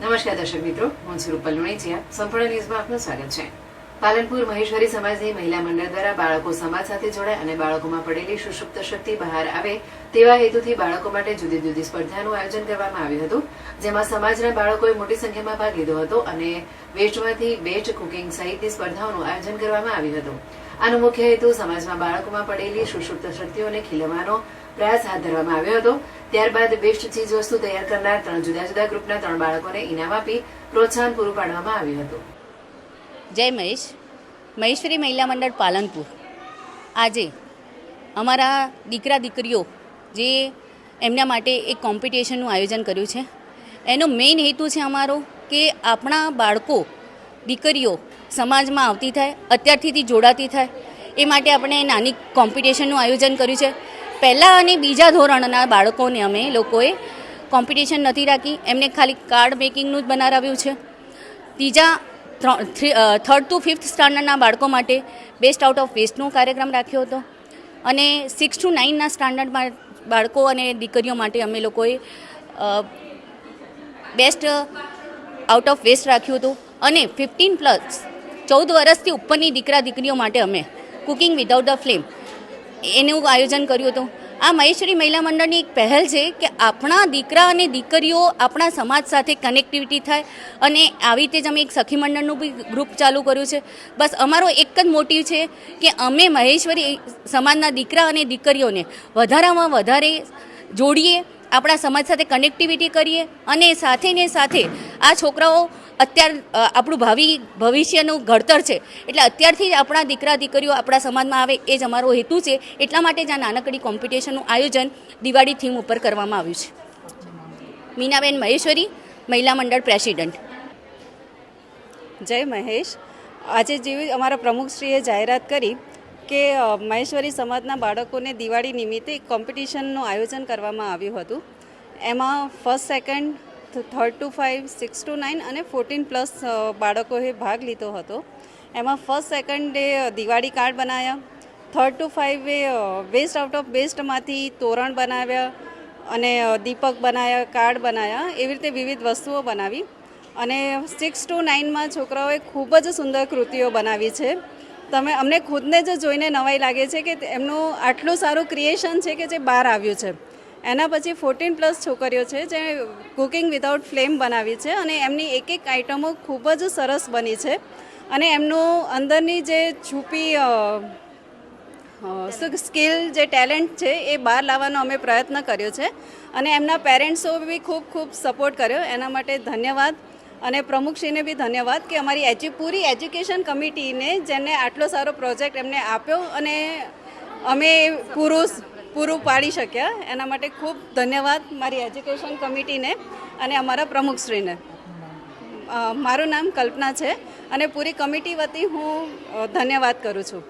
નમસ્કાર દર્શક મિત્રો, હું છું રૂપલ લુણીચિયા. સંપૂર્ણ ન્યૂઝમાં આપનું સ્વાગત છે. પાલનપુર મહેશ્વરી સમાજની મહિલા મંડળ દ્વારા બાળકો સમાજ સાથે જોડાય અને બાળકોમાં પડેલી સુષુપ્ત શક્તિ બહાર આવે તેવા હેતુથી બાળકો માટે જુદી જુદી સ્પર્ધાનું આયોજન કરવામાં આવ્યું હતું, જેમાં સમાજના બાળકોએ મોટી સંખ્યામાં ભાગ લીધો હતો અને વેસ્ટમાંથી બેસ્ટ કુકિંગ સહિતની સ્પર્ધાઓનું આયોજન કરવામાં આવ્યું હતું. આનો મુખ્ય હેતુ સમાજમાં બાળકોમાં પડેલી સુષુપ્ત શક્તિઓને ખીલવવાનો પ્રયાસ હાથ ધરવામાં આવ્યો હતો. ત્યારબાદ બેસ્ટ ચીજ વસ્તુ તૈયાર કરનાર 3 જુદા જુદા ગ્રુપના 3 બાળકોને ઇનામ આપી પ્રોત્સાહન પૂરું પાડવામાં આવ્યું હતું. જય મહેશ્વરી મહિલા મંડળ પાલનપુર આજે અમારા દીકરા દીકરીઓ જે એમના માટે એક કોમ્પિટિશનનું આયોજન કર્યું છે. એનો મેઇન હેતુ છે અમારો કે આપણા બાળકો દીકરીઓ સમાજમાં આવતી થાય, અત્યારથી જોડાતી થાય, એ માટે આપણે નાની કોમ્પિટિશનનું આયોજન કર્યું છે. પહેલાં અને બીજા ધોરણના બાળકોને અમે લોકોએ કોમ્પિટિશન નથી રાખી, એમને ખાલી કાર્ડ મેકિંગનું જ બનાવ્યું છે. થર્ડ ટુ ફિફ્થ સ્ટાન્ડર્ડના બાળકો માટે બેસ્ટ આઉટ ઓફ વેસ્ટનો કાર્યક્રમ રાખ્યો હતો અને 6 to 9ના સ્ટાન્ડર્ડમાં બાળકો અને દીકરીઓ માટે અમે લોકોએ બેસ્ટ આઉટ ઓફ વેસ્ટ રાખ્યું હતું અને 14 વર્ષથી ઉપરની દીકરા દીકરીઓ માટે અમે કુકિંગ વિધાઉટ ધ ફ્લેમ એનું આયોજન કર્યું હતું. આ મહેશ્વરી મહિલા મંડળની એક પહેલ છે કે આપણા દીકરા અને દીકરીઓ આપણા સમાજ સાથે કનેક્ટિવિટી થાય અને આવી રીતે જ અમે એક સખી મંડળનું બી ગ્રુપ ચાલુ કર્યું છે. બસ અમારો એક જ મોટિવ છે કે અમે મહેશ્વરી સમાજના દીકરા અને દીકરીઓને વધારેમાં વધારે જોડીએ, આપણા સમાજ સાથે કનેક્ટિવિટી કરીએ અને સાથે ને સાથે આ છોકરાઓ આપણું ભવિષ્યનું ઘડતર છે, એટલે અત્યારથી જ આપણા દીકરા દીકરીઓ આપણા સમાજમાં આવે એ જ અમારો હેતુ છે. એટલા માટે જ આ નાનકડી કોમ્પિટિશનનું આયોજન દિવાળી થીમ ઉપર કરવામાં આવ્યું છે. મીનાબેન મહેશ્વરી, મહિલા મંડળ પ્રેસિડેન્ટ. જય મહેશ. આજે જેવી અમારા પ્રમુખશ્રીએ જાહેરાત કરી કે મહેશ્વરી સમાજના બાળકોને દિવાળી નિમિત્તે એક કોમ્પિટિશનનું આયોજન કરવામાં આવ્યું હતું. એમાં first, second, 3rd to 5, 6 to 9 અને 14+ બાળકોએ ભાગ લીધો હતો. એમાં ફર્સ્ટ, સેકન્ડે દિવાળી કાર્ડ બનાવ્યા, 3rd to 5એ વેસ્ટ આઉટ ઓફ બેસ્ટમાંથી તોરણ બનાવ્યા અને દીપક બનાવ્યા, કાર્ડ બનાવ્યા, એવી રીતે વિવિધ વસ્તુઓ બનાવી. અને 6 to 9માં છોકરાઓએ ખૂબ જ સુંદર કૃતિઓ બનાવી છે. અમને ખુદને જ જોઈને નવાઈ લાગે છે કે એમનું આટલું સારું ક્રિએશન છે કે જે બહાર આવ્યું છે. એના પછી 14+ છોકરીઓ છે જે કુકિંગ વિધાઉટ ફ્લેમ બનાવી છે અને એમની એક આઇટમો ખૂબ જ સરસ બની છે અને એમનું અંદરની જે છુપી સ્કિલ, જે ટેલેન્ટ છે એ બહાર લાવવાનો અમે પ્રયત્ન કર્યો છે અને એમના પેરેન્ટ્સો બી ખૂબ સપોર્ટ કર્યો. એના માટે ધન્યવાદ અને પ્રમુખશ્રીને બી ધન્યવાદ કે અમારી પૂરી એજ્યુકેશન કમિટીને જેને આટલો સારો પ્રોજેક્ટ એમને આપ્યો અને અમે પૂરું પાડી શક્યા. એના માટે ખૂબ ધન્યવાદ મારી એજ્યુકેશન કમિટીને અને અમારા પ્રમુખશ્રીને. મારું નામ કલ્પના છે અને પૂરી કમિટી વતી હું ધન્યવાદ કરું છું.